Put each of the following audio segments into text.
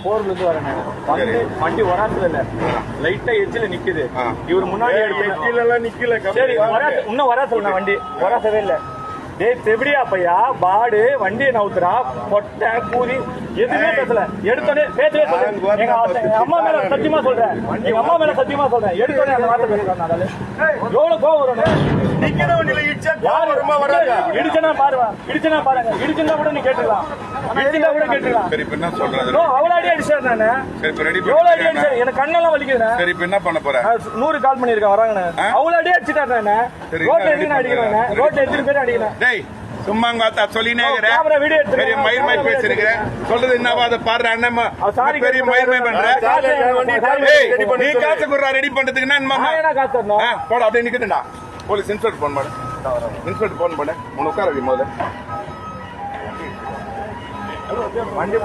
போர்ல வரேன் வண்டி வராதுல இல்ல லைட்டா எட்ஜில நிக்குது இவர் முன்னாடி நிக்கல சரி இன்னும் வரா சொல்லுங்க வண்டி வராசவே இல்ல டேய் தெபடியா பையா பாடு வண்டியை நவுத்துறா பொட்டை கூதி எதுவுமே பேசல எடுத்தோடனே பேசவே சொல்றேன் எங்க அம்மா மேல சத்தியமா சொல்றேன் எங்க அம்மா மேல சத்தியமா சொல்றேன் எடுத்தோடனே அந்த வார்த்தை பேசுறாங்க எவ்வளவு கோவம் வரும் இடிச்சனா பாருங்க இடிச்சனா பாருங்க இடிச்சுன்னா கூட நீ கேட்டுக்கலாம் இடிச்சுனா கூட கேட்டுக்கலாம் சரி இப்ப என்ன சொல்றது அவ்வளவு அடி அடிச்சாரு நானு சரி இப்ப ரெடி எவ்வளவு அடி அடிச்சாரு எனக்கு கண்ணெல்லாம் வலிக்குது சரி இப்ப என்ன பண்ண போறேன் 100 கால் பண்ணிருக்கேன் வராங்க அவ்வளவு அடி அடிச்சுட்டாரு நானு ரோட்ல எதுக்கு அடிக்கிறாங்க ரோட்ல எத்தனை பேர் அடிக்கிறேன் டேய் சும்மா பார்த்தா சொல்லினே பெரிய மயிர் மயிர் பேசிருக்கிறேன் சொல்றது என்னவா அதை பாரு அண்ணன் பெரிய மயிர் மயிர் பண்ற நீ காசு குடுறா ரெடி பண்றதுக்கு போட அப்படியே நிக்கட்டுடா போலீஸ் இன்ஸ்பெக்டர் போன் பண்ணு இன்ஸ்பெக்டர் போன் பண்ணு உன் உட்கார வை முதல்ல வண்டி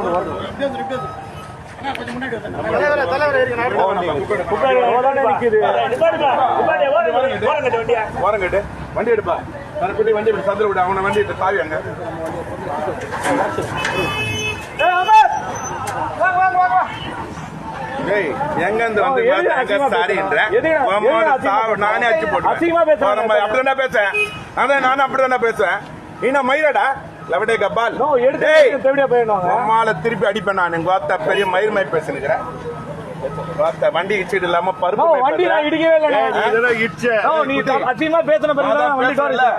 ஓரங்கட்டு வண்டி எடுப்பா வண்டி சந்திர விட அவனை வண்டி சாவி அங்க எங்க இருந்து வந்து சாரின்ற நானே அச்சு போட்டு அப்படிதான் பேசுறேன் அதான் நானும் அப்படிதானே பேசுறேன் நீ மயிரடா லவடே கபால் அம்மால திருப்பி அடிப்பேன் நான் எங்க வார்த்தை பெரிய மயிர் மயிர் பேசுகிறேன் வண்டி இடிச்சிட்டு இல்லாம பருப்பு வண்டி நான் இடிக்கவே இல்லை